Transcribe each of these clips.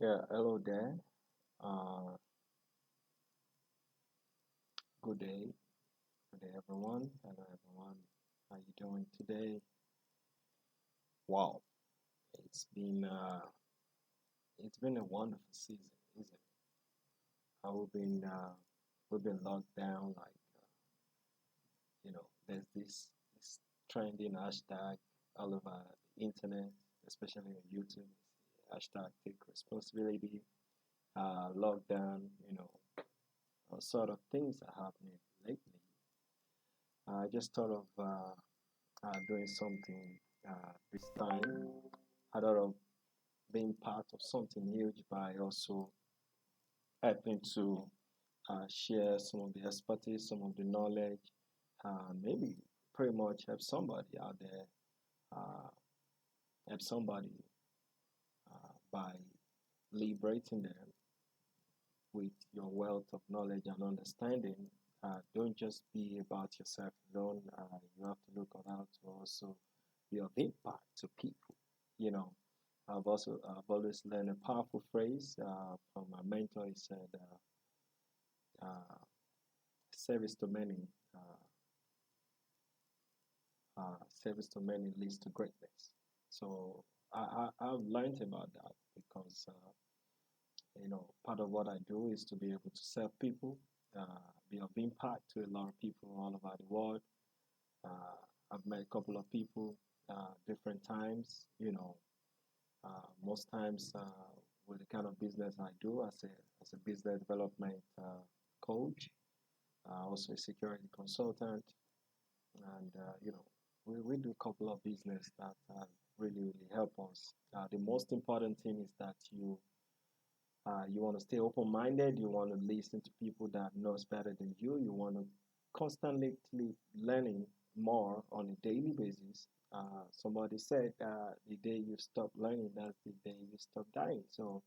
Yeah, hello there. Uh, good day. Good day, everyone. Hello, everyone. How you doing today? Wow, it's been uh, it's been a wonderful season, isn't it? We've been locked down. There's this trending hashtag all over the internet, especially on YouTube. Hashtag take responsibility. Lockdown. All sort of things are happening lately. I just thought of doing something this time. I thought of being part of something huge by also helping to share some of the expertise, some of the knowledge, maybe pretty much help somebody out there, uh, help somebody by liberating them with your wealth of knowledge and understanding. Don't just be about yourself alone. You have to look on how to also be of impact to people. You know, I've always learned a powerful phrase from my mentor. He said, "Service to many, uh, service to many leads to greatness." So I've learned about that because part of what I do is to be able to serve people, be of impact to a lot of people all over the world. Uh, I've met a couple of people different times. Most times with the kind of business I do as a business development coach, also a security consultant, and we do a couple of business that really help us. The most important thing is that you want to stay open-minded. You want to listen to people that knows better than you. You want to constantly learning more on a daily basis. Somebody said the day you stop learning, that's the day you stop dying. So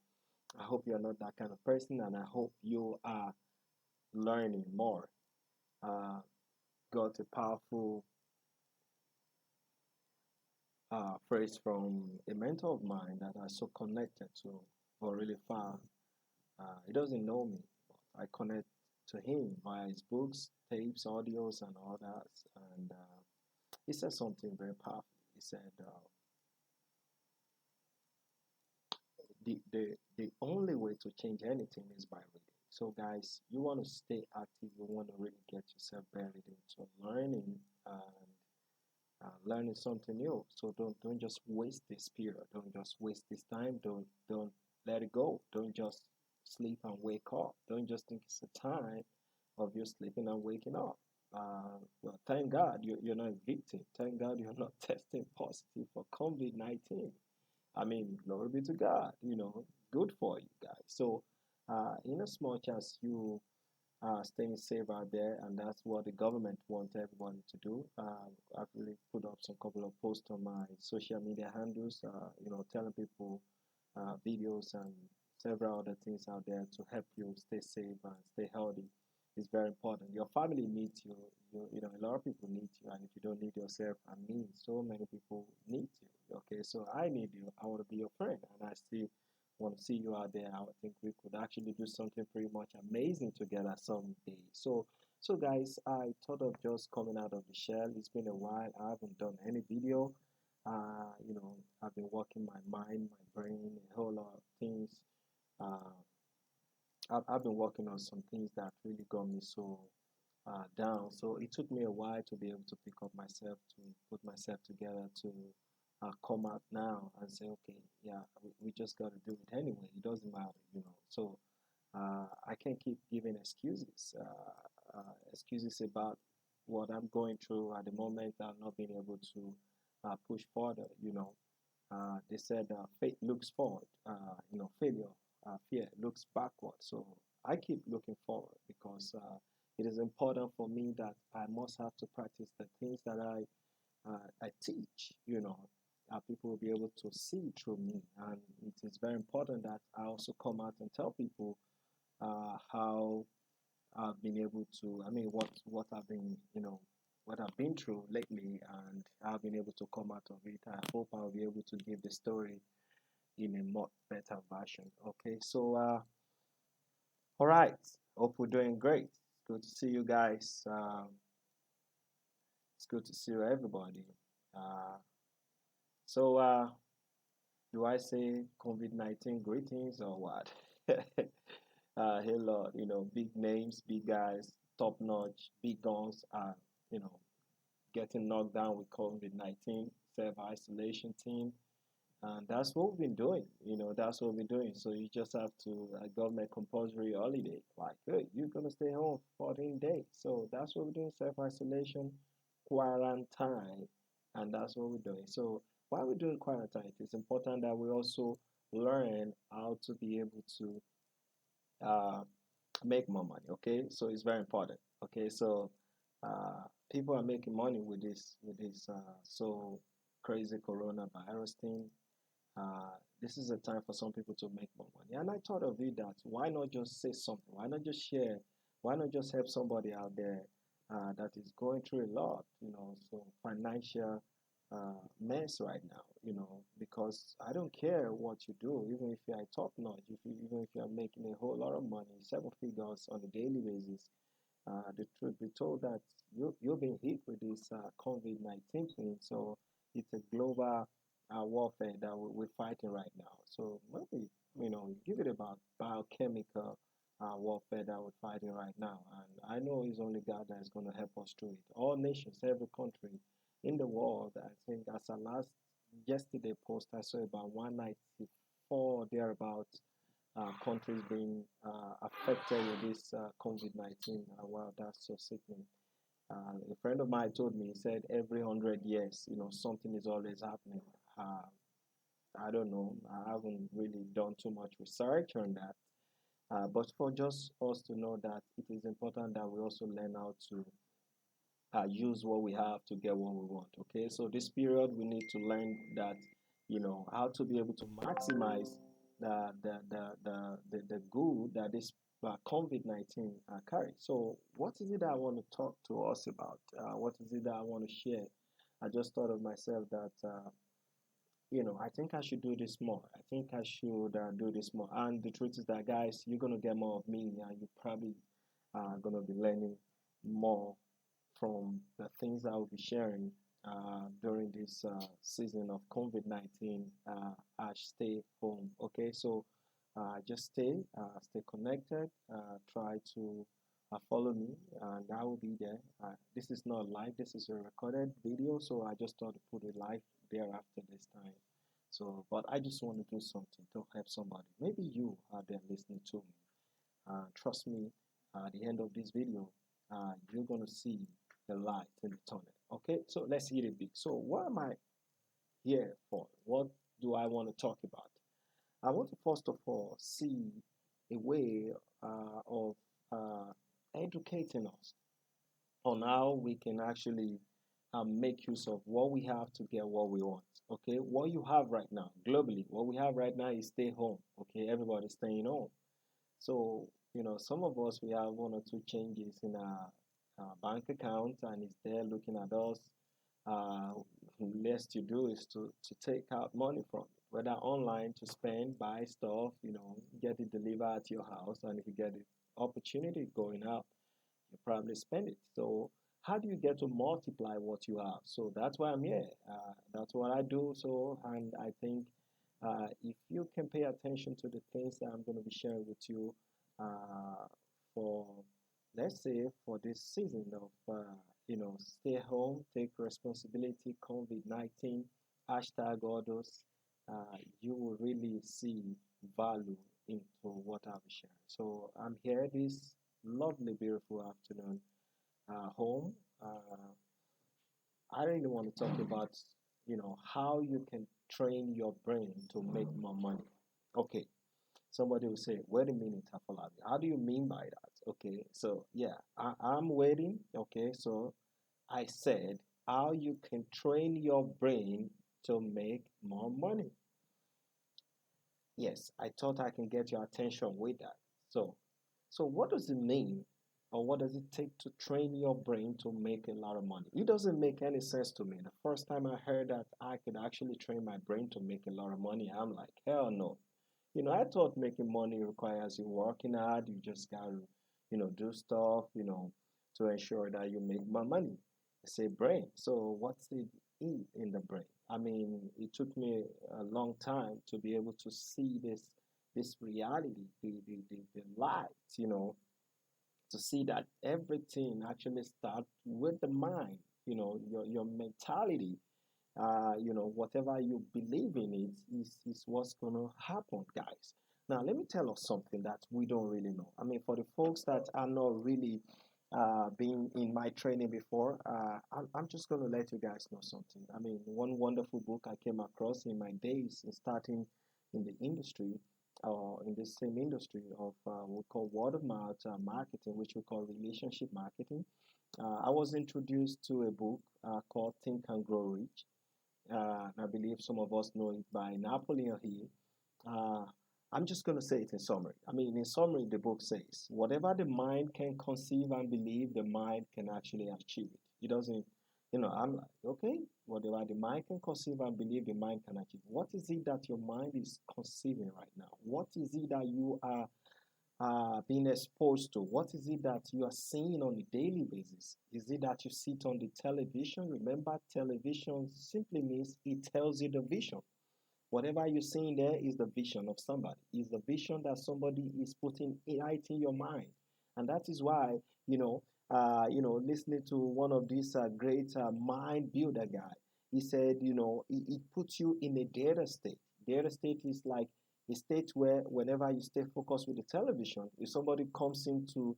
I hope you're not that kind of person, and I hope you are learning more. Uh, got a powerful phrase from a mentor of mine that I so connected to for really far. He doesn't know me, but I connect to him via his books, tapes, audios, and all that. And he said something very powerful. He said, the only way to change anything is by reading. So, guys, you want to stay active, you want to really get yourself buried into learning and learning something new. So don't just waste this period. Don't just waste this time. Don't let it go. Don't just sleep and wake up. Don't just think it's a time of you sleeping and waking up. Well, thank God you're not a victim. Thank God you're not testing positive for COVID-19. I mean, glory be to God. Good for you guys. So, in as much as you staying safe out there, and that's what the government wants everybody to do. I've really put up some couple of posts on my social media handles, telling people videos and several other things out there to help you stay safe and stay healthy. Is very important. Your family needs you. A lot of people need you, and if you don't need yourself, I mean, so many people need you. Okay, so I need you. I want to be your friend, and I still want to see you out there. I think we could actually do something pretty much amazing together someday. So guys, I thought of just coming out of the shell. It's been a while. I haven't done any video. I've been working my mind, my brain, a whole lot of things. Uh, I've been working on some things that really got me so down. So it took me a while to be able to pick up myself, to put myself together, to come out now and say, okay, yeah, we just got to do it anyway. It doesn't matter. So I can't keep giving excuses about what I'm going through at the moment. I'm not being able to push further. They said faith looks forward, failure, fear looks backward. So I keep looking forward because it is important for me that I must have to practice the things that I teach. People will be able to see through me, and it is very important that I also come out and tell people how I've been able to. I mean, what I've been, what I've been through lately, and I've been able to come out of it. I hope I'll be able to give the story in a much better version. Okay, so all right. Hope we're doing great. Good to see you guys. It's good to see you, everybody. Uh, so, do I say COVID-19 greetings or what? Hey, Lord, big names, big guys, top notch, big guns are, you know, getting knocked down with COVID-19, self isolation team. And that's what we've been doing. That's what we're doing. So you just have to government compulsory holiday. Like, hey, you're gonna stay home 14 days. So that's what we're doing: self-isolation, quarantine, and that's what we're doing. So while we're doing quarantine, it's important that we also learn how to be able to uh, make more money. Okay, so it's very important. Okay, so uh, people are making money with this so crazy coronavirus thing. This is a time for some people to make more money. And I thought of it that why not just say something? Why not just share? Why not just help somebody out there that is going through a lot, so financial mess right now, because I don't care what you do, even if you're top notch, even if you're making a whole lot of money, seven figures on a daily basis. The truth be told that you've been hit with this COVID-19 thing, so it's a global warfare that we're fighting right now. So maybe give it about biochemical warfare that we're fighting right now, and I know it's only God that is going to help us through it. All nations, every country in the world, I think as a last yesterday post, I saw about 194 thereabouts countries being affected with this COVID-19. Wow, that's so sickening. A friend of mine told me, he said every 100 years, something is always happening. Uh, I don't know. I haven't really done too much research on that. But for just us to know that it is important that we also learn how to use what we have to get what we want. Okay, so this period we need to learn that how to be able to maximize the good that this COVID-19 carries. So what is it that I want to talk to us about? What is it that I want to share? I just thought of myself that I think I should do this more. I think I should do this more. And the truth is that, guys, you're gonna get more of me, and you probably gonna be learning more from the things I will be sharing during this season of COVID-19 stay home. Okay, so just stay connected, try to follow me, and I will be there. This is not live, this is a recorded video, so I just thought to put it live there after this time. So, but I just want to do something to help somebody. Maybe you are there listening to me. Trust me, at the end of this video, you're going to see the light in the tunnel. Okay, so let's hit it big. So, what am I here for? What do I want to talk about? I want to first of all see a way of educating us on how we can actually make use of what we have to get what we want. Okay, what you have right now globally, what we have right now is stay home. Okay, everybody's staying home. So, some of us, we have one or two changes in our bank account, and it's there looking at us. Uh, Least you do is to take out money from it, whether online to spend, buy stuff, get it delivered at your house, and if you get the opportunity going out, you probably spend it. So, how do you get to multiply what you have? So that's why I'm here. That's what I do. So, and I think if you can pay attention to the things that I'm going to be sharing with you for, let's say, for this season of, stay home, take responsibility, COVID-19, hashtag all those, you will really see value into what I'll be sharing. So I'm here this lovely, beautiful afternoon home. I really want to talk about, how you can train your brain to make more money. Okay, somebody will say, wait a minute, Afolabi, how do you mean by that? Okay, so yeah, I'm waiting. Okay, so I said, how you can train your brain to make more money. Yes, I thought I can get your attention with that. So what does it mean? or what does it take to train your brain to make a lot of money? It doesn't make any sense to me. The first time I heard that I could actually train my brain to make a lot of money, I'm like, hell no. I thought making money requires you working hard. You just gotta, do stuff, to ensure that you make more money. It's a brain. So what's it in the brain? I mean, it took me a long time to be able to see this reality, the light, to see that everything actually starts with the mind, your mentality. Whatever you believe in is what's going to happen, guys. Now, let me tell us something that we don't really know. I mean, for the folks that are not really being in my training before, I'm just going to let you guys know something. I mean, one wonderful book I came across in my days in starting in the industry, or in the same industry of what we call word of mouth marketing, which we call relationship marketing. I was introduced to a book called Think and Grow Rich. I believe some of us know it by Napoleon Hill. Uh, I'm just going to say it in summary. I mean, in summary, the book says, whatever the mind can conceive and believe, the mind can actually achieve it. It doesn't, I'm like, okay, whatever the mind can conceive and believe, the mind can achieve. What is it that your mind is conceiving right now? What is it that you are being exposed to? What is it that you are seeing on a daily basis? Is it that you sit on the television? Remember, television simply means it tells you the vision. Whatever you're seeing there is the vision of somebody. Is the vision that somebody is putting right in your mind, and that is why listening to one of these great mind builder guy, he said, it puts you in a data state. Data state is like a state where whenever you stay focused with the television, if somebody comes in to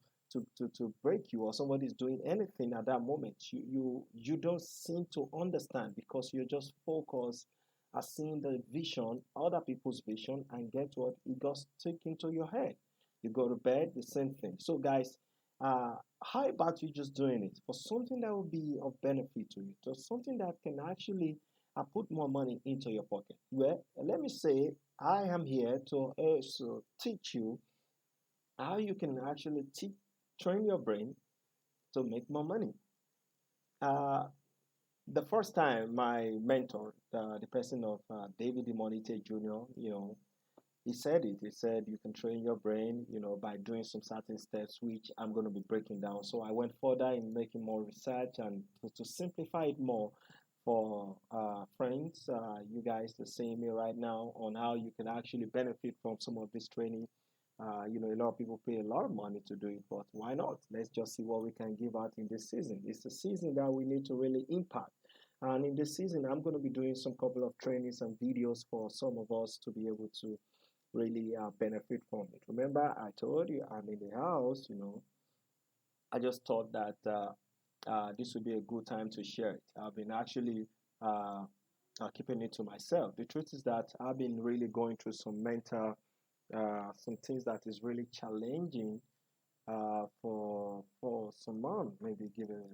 break you, or somebody is doing anything at that moment, you don't seem to understand because you're just focused are seeing the vision, other people's vision, and get what it got stuck into your head. You go to bed, the same thing. So, guys, how about you just doing it for something that will be of benefit to you, to something that can actually put more money into your pocket? Well, let me say, I am here to also teach you how you can actually train your brain to make more money. Uh, the first time my mentor, the person of David Demonite Jr., he said it. He said you can train your brain, by doing some certain steps, which I'm going to be breaking down. So I went further in making more research and to simplify it more for friends, you guys, to see me right now on how you can actually benefit from some of this training. A lot of people pay a lot of money to do it, but why not? Let's just see what we can give out in this season. It's a season that we need to really impact. And in this season, I'm going to be doing some couple of trainings and videos for some of us to be able to really benefit from it. Remember, I told you I'm in the house, I just thought that this would be a good time to share it. I've been actually keeping it to myself. The truth is that I've been really going through some mental, some things that is really challenging for some months, maybe given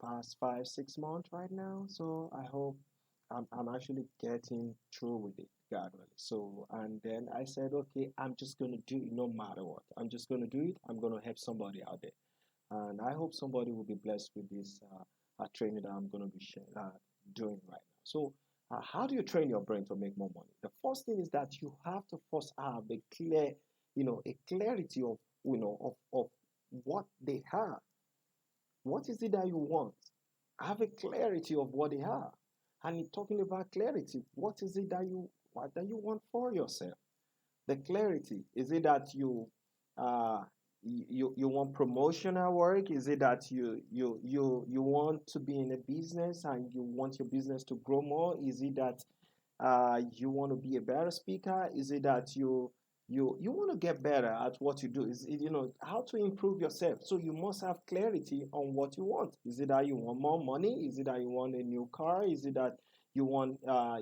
past 5 6 months right now. So I hope I'm actually getting through with it gradually. So and then I said, okay, I'm just gonna do it no matter what. I'm just gonna do it. I'm gonna help somebody out there, and I hope somebody will be blessed with this training that I'm gonna be doing right now. So. How do you train your brain to make more money? The first thing is that you have to first have a clear, a clarity of, of what they have. What is it that you want? Have a clarity of what they have. And in talking about clarity, what is it that you want for yourself? The clarity, is it that uh, you want promotional work? Is it that you want to be in a business and you want your business to grow more? Is it that you want to be a better speaker? Is it that you want to get better at what you do? Is it, how to improve yourself? So you must have clarity on what you want. Is it that you want more money? Is it that you want a new car? Is it that you want a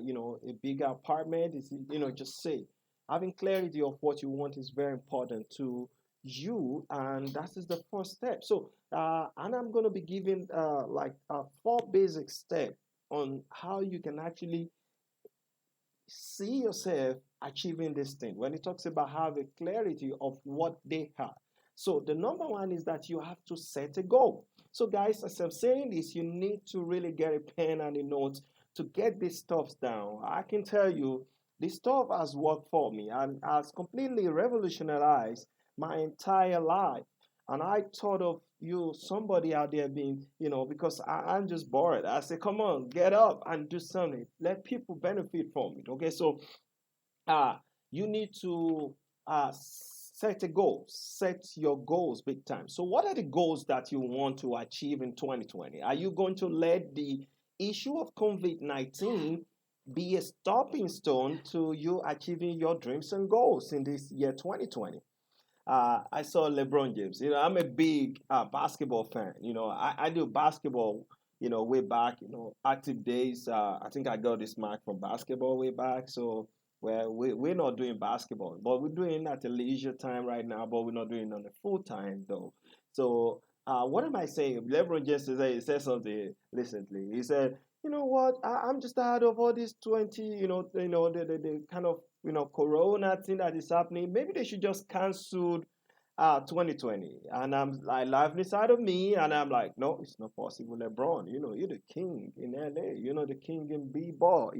bigger apartment? Is it, just say. Having clarity of what you want is very important to you, and that is the first step. So and I'm going to be giving like 4 basic steps on how you can actually see yourself achieving this thing. When it talks about having clarity of what they have. So the number one is that you have to set a goal. So guys, as I'm saying this, you need to really get a pen and a note to get these stuffs down. I can tell you, this stuff has worked for me and has completely revolutionized my entire life. And I thought of you, somebody out there being, because I'm just bored. I say, come on, get up and do something. Let people benefit from it. Okay, so uh, you need to set a goal, set your goals big time. So, what are the goals that you want to achieve in 2020? Are you going to let the issue of COVID-19 be a stopping stone to you achieving your dreams and goals in this year 2020? I saw LeBron James. I'm a big basketball fan. I do basketball. Way back. Active days. I think I got this mark from basketball way back. So, well, we're not doing basketball, but we're doing it at a leisure time right now. But we're not doing it on a full time though. So, what am I saying? LeBron James said something recently. He said, "You know what? I'm just tired of all this 20. The kind of corona thing that is happening. Maybe they should just cancel 2020." And I'm like laughing inside of me, and I'm like, no, it's not possible. LeBron, you're the king in LA, the king in b-ball,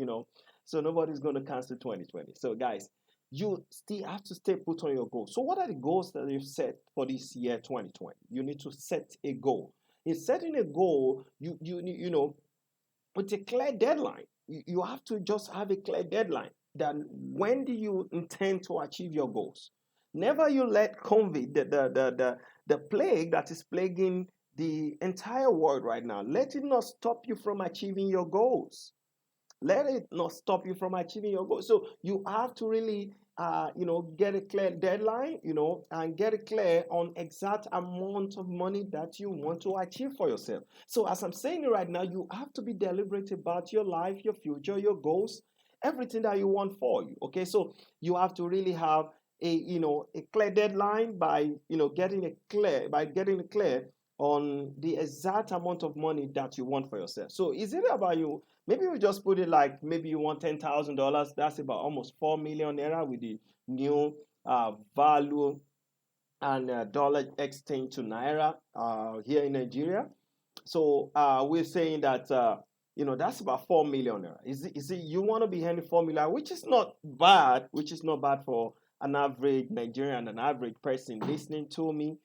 so nobody's going to cancel 2020. So guys, you still have to stay put on your goals. So what are the goals that you've set for this year 2020? You need to set a goal. In setting a goal, you with a clear deadline. You have to just have a clear deadline. Then when do you intend to achieve your goals? Never you let COVID, the plague that is plaguing the entire world right now, let it not stop you from achieving your goals. Let it not stop you from achieving your goals. So you have to really get a clear deadline, and get it clear on exact amount of money that you want to achieve for yourself. So as I'm saying right now, you have to be deliberate about your life, your future, your goals, everything that you want for you. Okay, so you have to really have a clear deadline by getting it clear on the exact amount of money that you want for yourself. So is it about you? Maybe we just put it like maybe you want $10,000. That's about almost 4 million naira with the new value and dollar exchange to naira here in Nigeria. So we're saying that that's about 4 million naira. Is it you want to be earning 4 million, which is not bad, for an average Nigerian, an average person listening to me.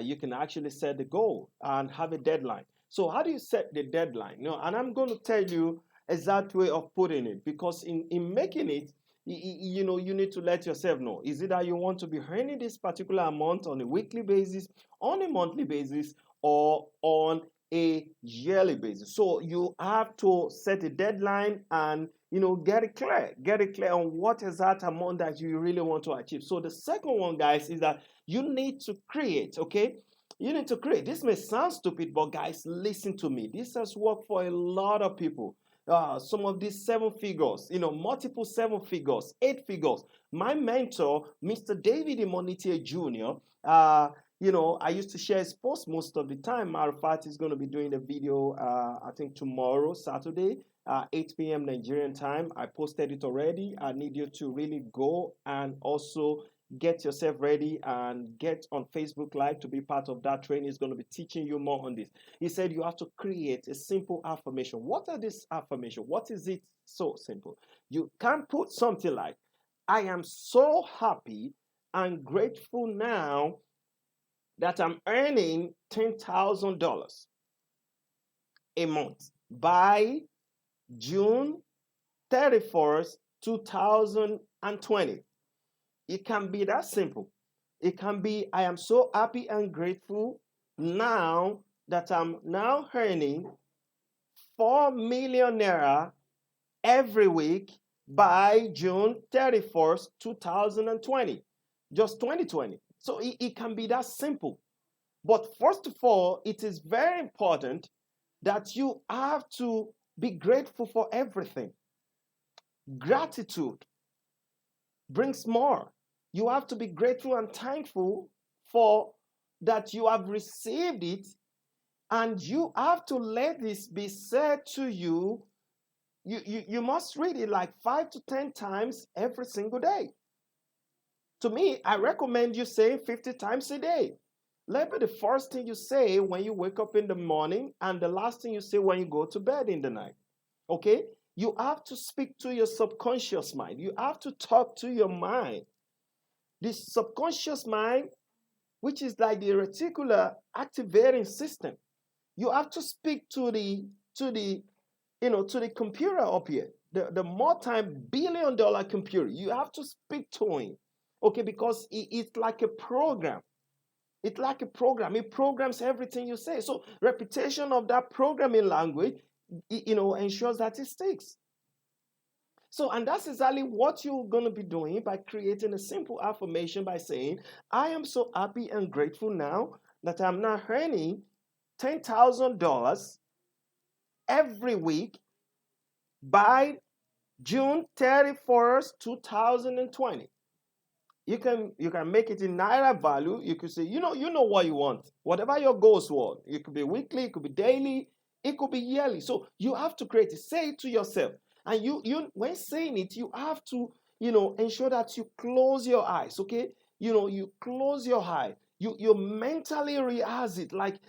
You can actually set the goal and have a deadline. So how do you set the deadline? And I'm going to tell you exact way of putting it, because in making it, you need to let yourself know, is it that you want to be earning this particular amount on a weekly basis, on a monthly basis, or on a yearly basis? So you have to set a deadline and get it clear on what is that amount that you really want to achieve. So the second one, guys, is that you need to create. Okay, you need to create. This may sound stupid, but guys, listen to me. This has worked for a lot of people. Some of these seven figures, multiple seven figures, eight figures. My mentor, Mr. David Imonitie Jr., I used to share his post most of the time. Matter of fact, he's going to be doing the video, I think tomorrow, Saturday, 8 p.m. Nigerian time. I posted it already. I need you to really go and also get yourself ready and get on Facebook Live to be part of that training. He's going to be teaching you more on this. He said you have to create a simple affirmation. What are these affirmations? What is it? So simple. You can put something like, I am so happy and grateful now that I'm earning $10,000 a month by June 31st, 2020. It can be that simple. It can be, I am so happy and grateful now that I'm now earning 4 million naira every week by June 31st, 2020. Just 2020. So it can be that simple. But first of all, it is very important that you have to be grateful for everything. Gratitude brings more. You have to be grateful and thankful for that you have received it, and you have to let this be said to you. You must read it like 5 to 10 times every single day. To me, I recommend you saying 50 times a day. Let be the first thing you say when you wake up in the morning and the last thing you say when you go to bed in the night. Okay? You have to speak to your subconscious mind. You have to talk to your mind. This subconscious mind, which is like the reticular activating system, you have to speak to the to the computer up here, the multi-billion dollar computer. You have to speak to him, okay, because it's like a program. It's like a program. It programs everything you say. So repetition of that programming language, ensures that it sticks. So, and that's exactly what you're going to be doing by creating a simple affirmation by saying, I am so happy and grateful now that I'm now earning $10,000 every week by June 31st, 2020. You can make it in naira value. You could say, you know what you want, whatever your goals were. It could be weekly, it could be daily, it could be yearly. So you have to create it. Say it to yourself, and you when saying it, you have to ensure that you close your eyes. Okay, you close your eye. You mentally rehearse it, like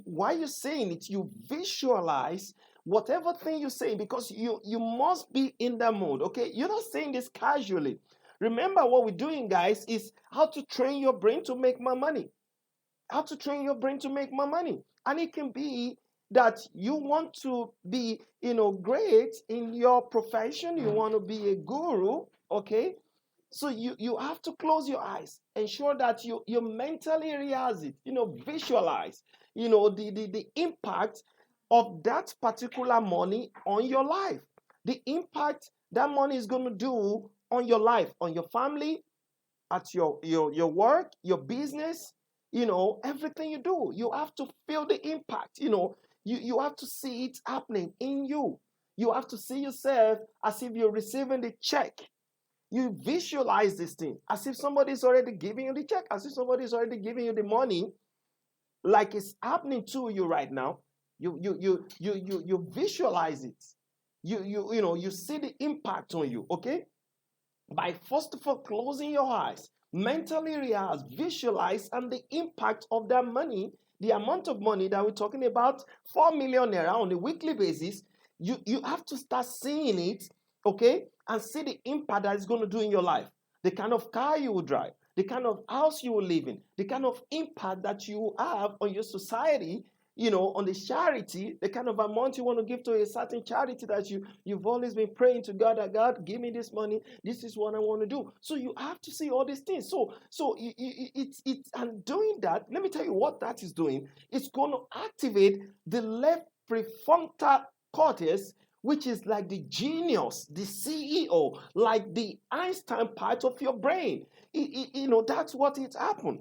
while you're saying it, you visualize whatever thing you're saying, because you must be in that mode. Okay, you're not saying this casually. Remember, what we're doing, guys, is how to train your brain to make more money. How to train your brain to make more money. And it can be that you want to be, great in your profession. You want to be a guru, okay? So you have to close your eyes. Ensure that you mentally realize it, visualize, the impact of that particular money on your life. The impact that money is going to do on your life, on your family, at your work, your business, everything you do. You have to feel the impact. You have to see it happening in you. You have to see yourself as if you're receiving the check. You visualize this thing as if somebody's already giving you the check, as if somebody's already giving you the money, like it's happening to you right now. You visualize it. You see the impact on you. Okay, by first of all closing your eyes, mentally rehearse, visualize, and the impact of that money, the amount of money that we're talking about, 4 million naira on a weekly basis. You have to start seeing it, okay, and see the impact that it's going to do in your life. The kind of car you will drive, the kind of house you will live in, the kind of impact that you have on your society, on the charity, the kind of amount you want to give to a certain charity that you've always been praying to God, that God, give me this money. This is what I want to do. So you have to see all these things. So it's and doing that, let me tell you what that is doing. It's going to activate the left prefrontal cortex, which is like the genius, the CEO, like the Einstein part of your brain. That's what it happened.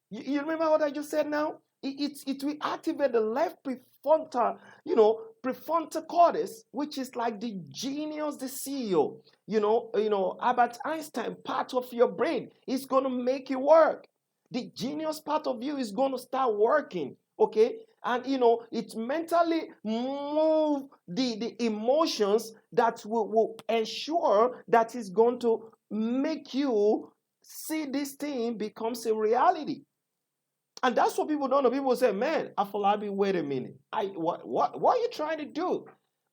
You remember what I just said now? It will activate the left prefrontal, prefrontal cortex, which is like the genius, the CEO, Albert Einstein part of your brain. Is going to make it work. The genius part of you is going to start working, okay? And it mentally move the emotions that will ensure that it's going to make you see this thing becomes a reality. And that's what people don't know. People say, man, Afolabi, wait a minute. What are you trying to do?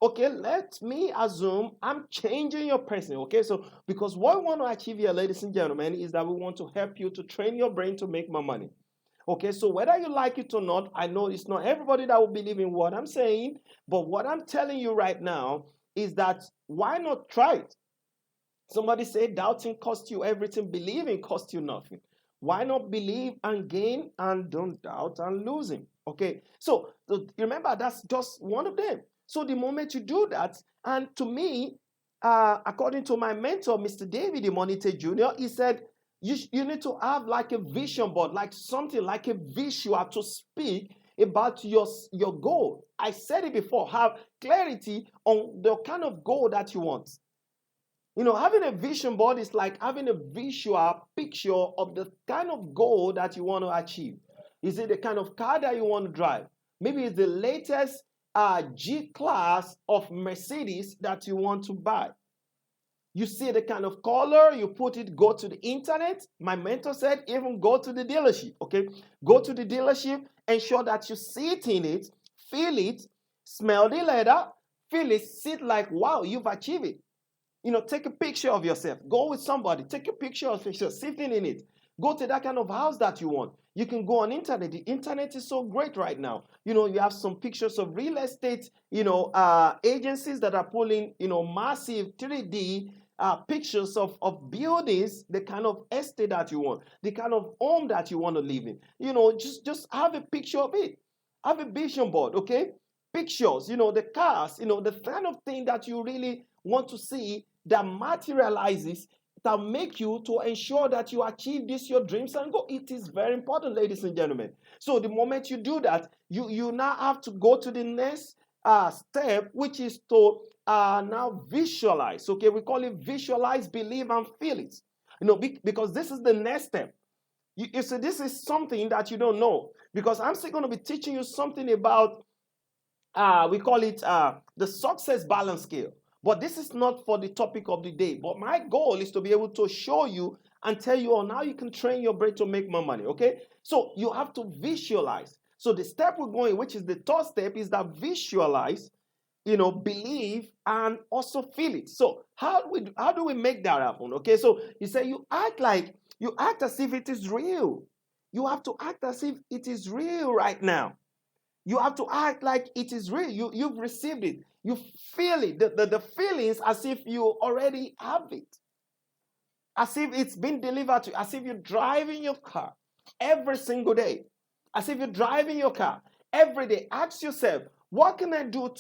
Okay, let me assume I'm changing your person. Okay, so because what we want to achieve here, ladies and gentlemen, is that we want to help you to train your brain to make more money. Okay, so whether you like it or not, I know it's not everybody that will believe in what I'm saying, but what I'm telling you right now is that why not try it? Somebody said doubting costs you everything, believing costs you nothing. Why not believe and gain and don't doubt and losing? Okay, so remember, that's just one of them. So the moment you do that, and to me, according to my mentor, Mr. David Imonite Jr., he said, you need to have like a vision board, like something like a visual to speak about your goal. I said it before, have clarity on the kind of goal that you want. Having a vision board is like having a visual picture of the kind of goal that you want to achieve. Is it the kind of car that you want to drive? Maybe it's the latest G class of Mercedes that you want to buy. You see the kind of color, you put it, go to the internet. My mentor said, even go to the dealership, okay? Go to the dealership, ensure that you sit in it, feel it, smell the leather, feel it, sit like, wow, you've achieved it. Take a picture of yourself. Go with somebody. Take a picture of yourself sitting in it. Go to that kind of house that you want. You can go on internet. The internet is so great right now. You have some pictures of real estate, agencies that are pulling, massive 3D pictures of buildings, the kind of estate that you want, the kind of home that you want to live in. Just have a picture of it. Have a vision board, okay? Pictures, the cars, the kind of thing that you really want to see that materializes, that make you to ensure that you achieve this your dreams and go. It is very important, ladies and gentlemen. So the moment you do that, you now have to go to the next step, which is to now visualize. Okay, we call it visualize, believe, and feel it. Because this is the next step. You see, this is something that you don't know, because I'm still going to be teaching you something about we call it the success balance scale. But this is not for the topic of the day. But my goal is to be able to show you and tell you, oh, now you can train your brain to make more money. Okay? So you have to visualize. So the step we're going, which is the third step, is that visualize, believe, and also feel it. So how do we make that happen? Okay, so you say you act as if it is real. You have to act as if it is real right now. You have to act like it is real. You've received it. You feel it. The feelings as if you already have it. As if it's been delivered to you. As if you're driving your car every single day. As if you're driving your car every day. Ask yourself, what can I do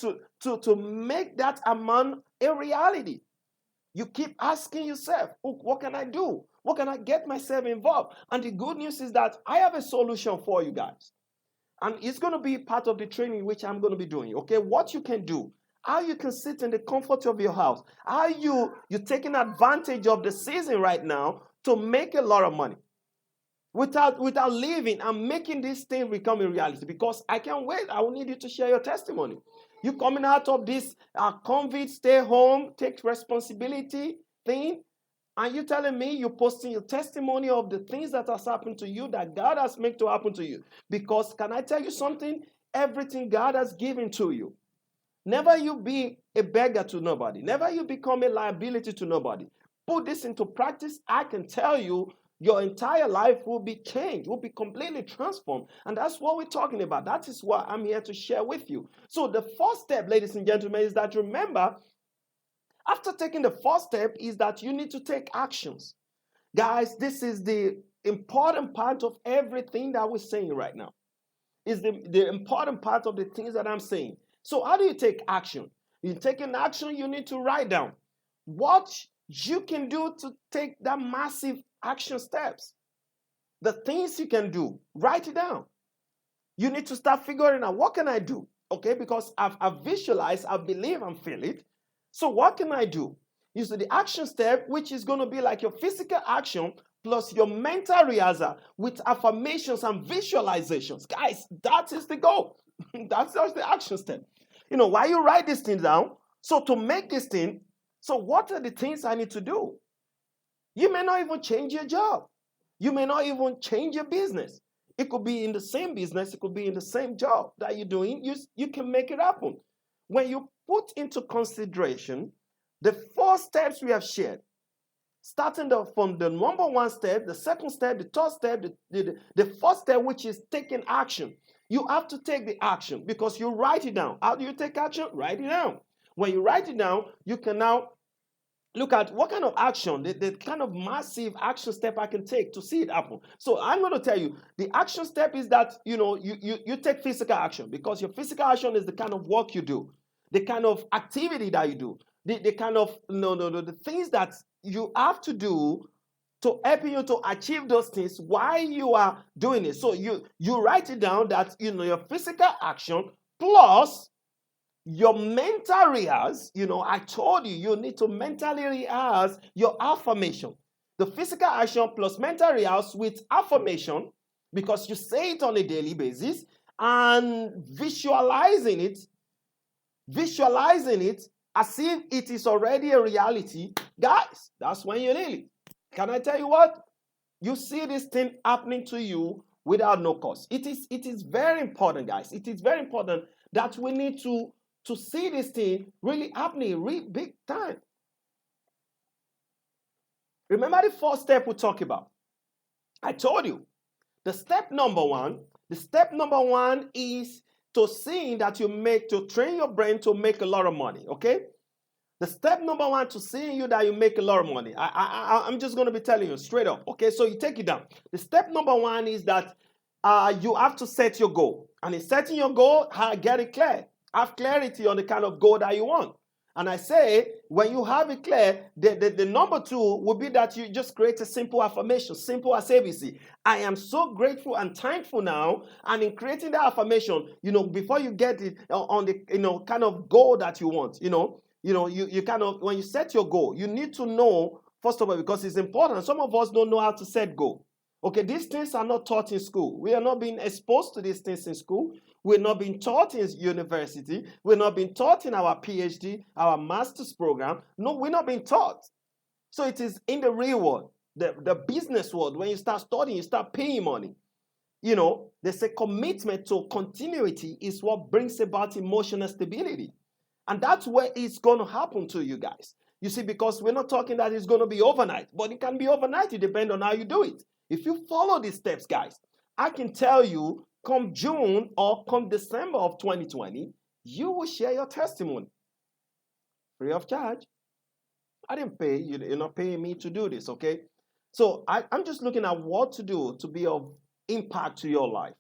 to make that amount a reality? You keep asking yourself, what can I do? What can I get myself involved? And the good news is that I have a solution for you guys. And it's going to be part of the training which I'm going to be doing. Okay, what you can do, how you can sit in the comfort of your house, how you're taking advantage of the season right now to make a lot of money without leaving and making this thing become a reality. Because I can't wait. I will need you to share your testimony. You coming out of this COVID, stay home, take responsibility thing. And you telling me you're posting your testimony of the things that has happened to you, that God has made to happen to you. Because can I tell you something? Everything God has given to you. Never you be a beggar to nobody. Never you become a liability to nobody. Put this into practice. I can tell you your entire life will be changed, will be completely transformed. And that's what we're talking about. That is what I'm here to share with you. So the first step, ladies and gentlemen, is that remember, after taking the first step, is that you need to take actions. Guys, this is the important part of everything that we're saying right now. Is the important part of the things that I'm saying. So how do you take action? In taking action, you need to write down what you can do to take that massive action steps. The things you can do, write it down. You need to start figuring out, what can I do? Okay, because I've visualized, I believe, and feel it. So what can I do? You see the action step, which is going to be like your physical action plus your mental rehearsal with affirmations and visualizations. Guys, that is the goal. That's just the action step. Why you write this thing down? So to make this thing, so what are the things I need to do? You may not even change your job. You may not even change your business. It could be in the same business. It could be in the same job that you're doing. You can make it happen. When you put into consideration the 4 steps we have shared, starting from the number 1 step, the second step, the third step, the fourth step, which is taking action. You have to take the action because you write it down. How do you take action? Write it down. When you write it down, you can now look at what kind of action, the kind of massive action step I can take to see it happen. So I'm going to tell you, the action step is that, you take physical action, because your physical action is the kind of work you do, the kind of activity that you do, the kind of, the things that you have to do to help you to achieve those things while you are doing it. So you write it down that, your physical action plus your mental rehearse. I told you need to mentally rehearse your affirmation. The physical action plus mental rehearse with affirmation, because you say it on a daily basis, and visualizing it as if it is already a reality. Guys, that's when you need it. Can I tell you what? You see this thing happening to you without no cost. It is very important, guys. It is very important that we need to see this thing really happening big time. Remember the first step we talked about. I told you the step number one. The step number one is to seeing that to train your brain to make a lot of money. Okay. The step number one to seeing you that you make a lot of money. I'm just going to be telling you straight up. Okay, so you take it down. The step number one is that you have to set your goal. And in setting your goal, get it clear. Have clarity on the kind of goal that you want. And I say, when you have it clear, the number two would be that you just create a simple affirmation, simple as ABC. I am so grateful and thankful now. And in creating that affirmation, before you get it on the, kind of goal that you want, you kind of, when you set your goal, you need to know, first of all, because it's important. Some of us don't know how to set goal. Okay, these things are not taught in school. We are not being exposed to these things in school. We're not being taught in university. We're not being taught in our PhD, our master's program. No, we're not being taught. So it is in the real world, the business world. When you start studying, you start paying money. There's a commitment to continuity is what brings about emotional stability. And that's where it's going to happen to you guys. You see, because we're not talking that it's going to be overnight, but it can be overnight. It depends on how you do it. If you follow these steps, guys, I can tell you, come June or come December of 2020, you will share your testimony free of charge. I didn't pay you. You're not paying me to do this, okay? So I'm just looking at what to do to be of impact to your life.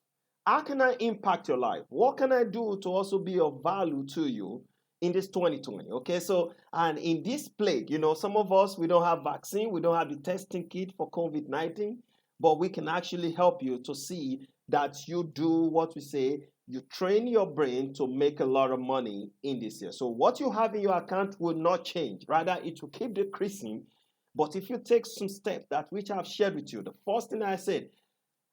How can I impact your life? What can I do to also be of value to you in this 2020? Okay, so, and in this plague, some of us, we don't have vaccine, we don't have the testing kit for COVID-19, but we can actually help you to see that you do what we say, you train your brain to make a lot of money in this year. So what you have in your account will not change. Rather, it will keep decreasing. But if you take some steps that which I've shared with you, the first thing I said,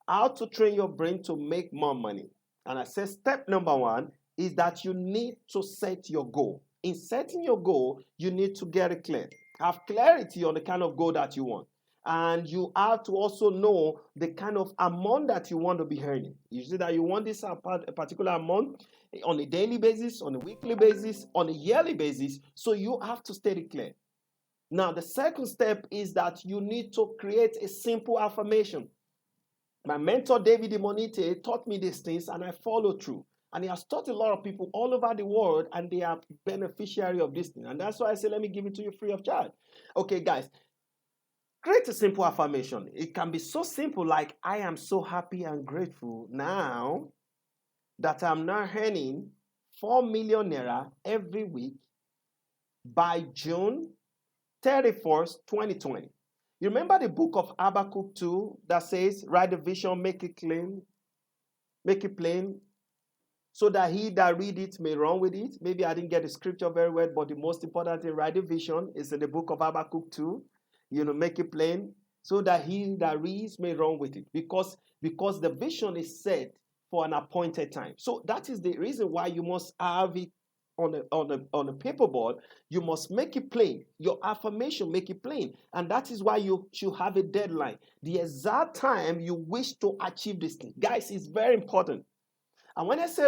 how to train your brain to make more money. And I said step number one is that you need to set your goal. In setting your goal, you need to get it clear. Have clarity on the kind of goal that you want. And you have to also know the kind of amount that you want to be earning. You say that you want this a particular amount on a daily basis, on a weekly basis, on a yearly basis. So you have to state it clear. Now, the second step is that you need to create a simple affirmation. My mentor, David Imonite, taught me these things and I follow through. And he has taught a lot of people all over the world and they are beneficiary of this thing. And that's why I say, let me give it to you free of charge. Okay, guys. Create a simple affirmation. It can be so simple like, I am so happy and grateful now that I'm now earning 4 million naira every week by June 31st, 2020. You remember the book of Habakkuk 2 that says, write the vision, make it plain, so that he that read it may run with it. Maybe I didn't get the scripture very well, but the most important thing, write the vision, is in the book of Habakkuk 2. Make it plain so that he that reads may run with it. Because the vision is set for an appointed time. So that is the reason why you must have it on a paperboard. You must make it plain. Your affirmation, make it plain. And that is why you should have a deadline. The exact time you wish to achieve this thing. Guys, it's very important. And when I say,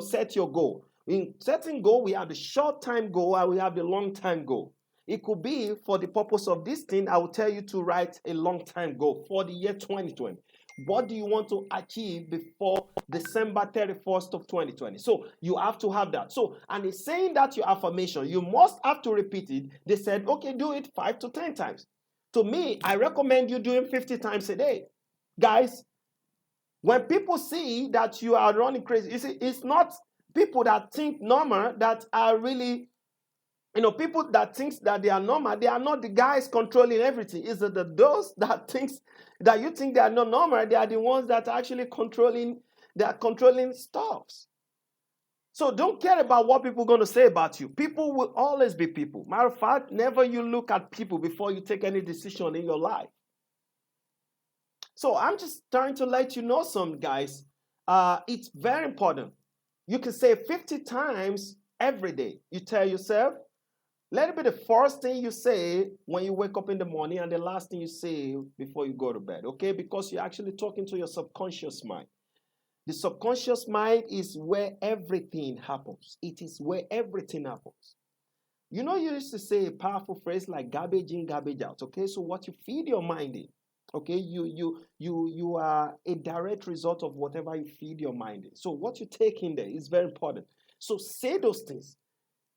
set your goal. In setting goal, we have the short-time goal and we have the long-time goal. It could be for the purpose of this thing, I will tell you to write a long-time goal for the year 2020. What do you want to achieve before December 31st of 2020? So you have to have that. So, and it's saying that your affirmation, you must have to repeat it. They said, okay, do it 5 to 10 times. To me, I recommend you doing 50 times a day. Guys, when people see that you are running crazy, you see, it's not people that think normal that are really, people that think that they are normal, they are not the guys controlling everything. It's those that thinks that you think they are not normal, they are the ones that are actually controlling stuffs. So don't care about what people are going to say about you. People will always be people. Matter of fact, never you look at people before you take any decision in your life. So I'm just trying to let you know some guys. It's very important. You can say 50 times every day. You tell yourself, Let it be the first thing you say when you wake up in the morning and the last thing you say before you go to bed, okay? Because you're actually talking to your subconscious mind. The subconscious mind is where everything happens. It is where everything happens. You know, you used to say a powerful phrase like garbage in, garbage out. Okay, so what you feed your mind in, okay, you are a direct result of whatever you feed your mind in. So what you take in there is very important. So say those things.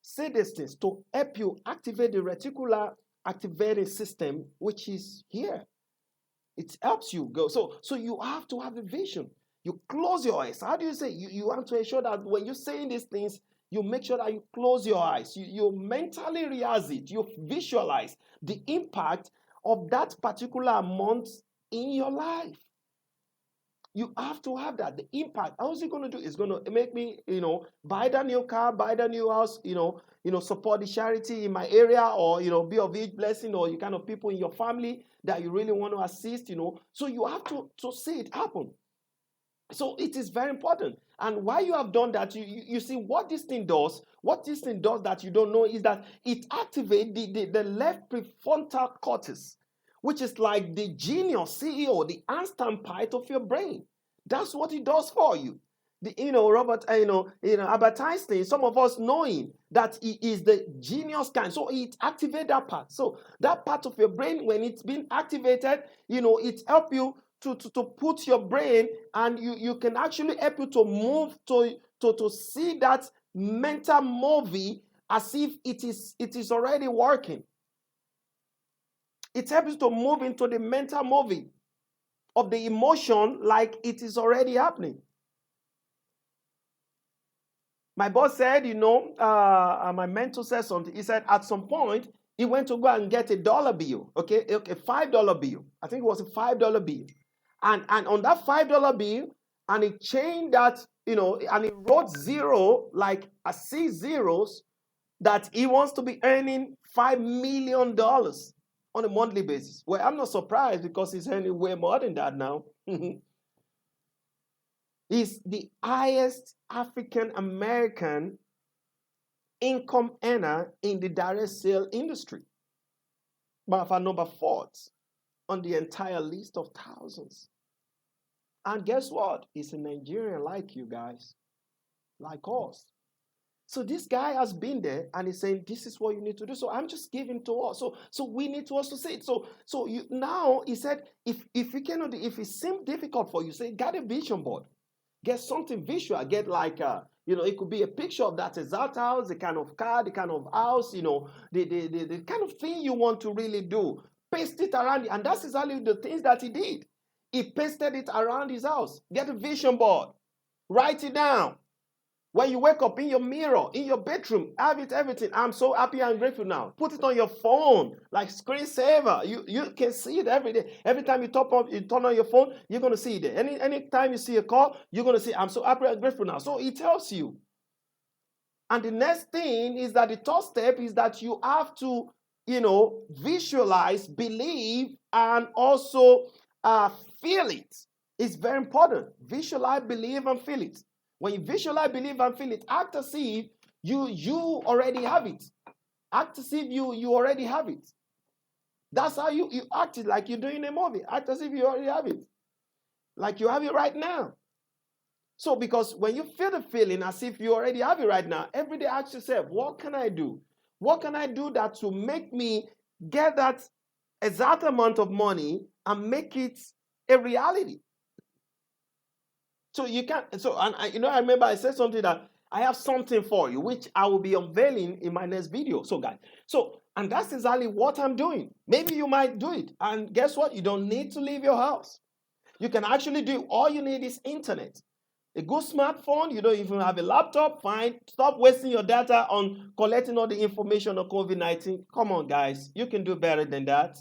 Say these things to help you activate the reticular activating system, which is here. It helps you go. So you have to have a vision. You close your eyes. How do you say? You have to ensure that when you're saying these things, you make sure that you close your eyes. You mentally rehearse it. You visualize the impact of that particular amount in your life. You have to have that. The impact. How is it going to do? It's going to make me, buy the new car, buy the new house, support the charity in my area, or, be of each blessing, or you kind of people in your family that you really want to assist, So you have to see it happen. So it is very important. And why you have done that, you see what this thing does, that you don't know is that it activates the left prefrontal cortex, which is like the genius CEO, the Einstein part of your brain. That's what it does for you. Albert Einstein, some of us knowing that he is the genius kind. So it activates that part. So that part of your brain, when it's been activated, it helps you to put your brain, and you can actually help you to move to see that mental movie as if it is already working. It helps you to move into the mental movie of the emotion like it is already happening. My boss said, my mentor said something. He said at some point he went to go and get a dollar bill, okay, a $5 bill. I think it was a $5 bill. And on that $5 bill, and he changed that, and he wrote zero, like a 6 zeros, that he wants to be earning $5 million on a monthly basis. Well, I'm not surprised because he's earning way more than that now. He's the highest African American income earner in the direct sale industry. But for number 4 on the entire list of thousands. And guess what? He's a Nigerian like you guys, like us. So this guy has been there and he's saying, this is what you need to do. So I'm just giving to us. So we need to also say it. So now he said, if you cannot, if it seems difficult for you, say, get a vision board. Get something visual. Get like, it could be a picture of that exact house, the kind of car, the kind of house, the kind of thing you want to really do. Paste it around it. And that's exactly the things that he did. He pasted it around his house. Get a vision board. Write it down. When you wake up in your mirror, in your bedroom, have it, everything. I'm so happy and grateful now. Put it on your phone, like screensaver. You can see it every day. Every time you turn on your phone, you're going to see it there. Any time you see a call, you're going to see, I'm so happy and grateful now. So it tells you. And the next thing is that the third step is that you have to, visualize, believe, and also feel it. It's very important. Visualize, believe, and feel it. When you visualize, believe, and feel it, act as if you already have it. Act as if you already have it. That's how you act it, like you're doing a movie. Act as if you already have it. Like you have it right now. So because when you feel the feeling as if you already have it right now, every day ask yourself, what can I do? What can I do that to make me get that exact amount of money and make it a reality? So you can't, I remember I said something that I have something for you, which I will be unveiling in my next video. So guys, and that's exactly what I'm doing. Maybe you might do it. And guess what? You don't need to leave your house. You can actually do, all you need is internet. A good smartphone, you don't even have a laptop, fine. Stop wasting your data on collecting all the information on COVID-19. Come on, guys. You can do better than that.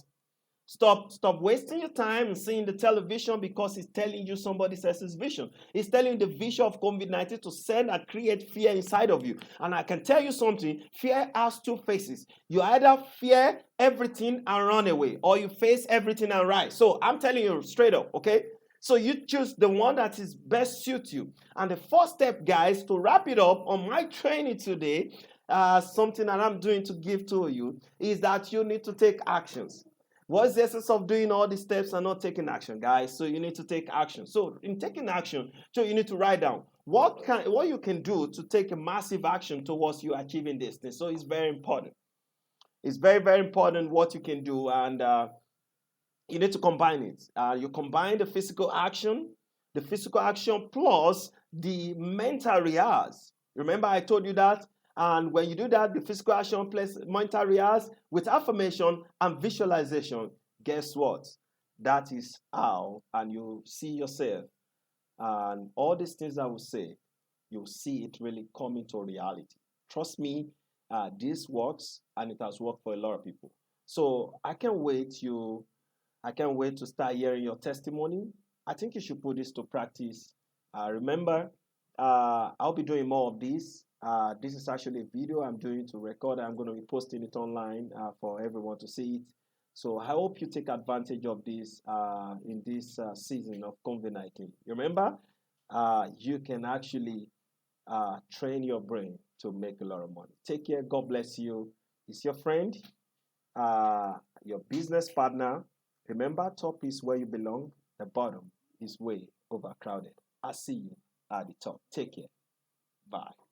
Stop wasting your time and seeing the television because it's telling you somebody else's vision. It's telling you the vision of COVID-19 to send and create fear inside of you. And I can tell you something, fear has 2 faces. You either fear everything and run away, or you face everything and rise. So I'm telling you straight up, okay? So you choose the one that is best suit you. And the first step, guys, to wrap it up on my training today, something that I'm doing to give to you is that you need to take actions. What's the essence of doing all these steps and not taking action, guys? So you need to take action. So in taking action, so you need to write down what you can do to take a massive action towards you achieving this thing. So it's very important. It's very, very important what you can do, and you need to combine it. You combine the physical action plus the mental rehearse. Remember, I told you that. And when you do that, the physical action plus mental rehearse with affirmation and visualization, guess what? That is how, and you see yourself. And all these things I will say, you'll see it really come into reality. Trust me, this works and it has worked for a lot of people. So I can't wait to start hearing your testimony. I think you should put this to practice. Remember, I'll be doing more of this. This is actually a video I'm doing to record. I'm going to be posting it online for everyone to see it. So I hope you take advantage of this in this season of COVID-19. Remember, you can actually train your brain to make a lot of money. Take care. God bless you. It's your friend, your business partner. Remember, top is where you belong. The bottom is way overcrowded. I'll see you at the top. Take care. Bye.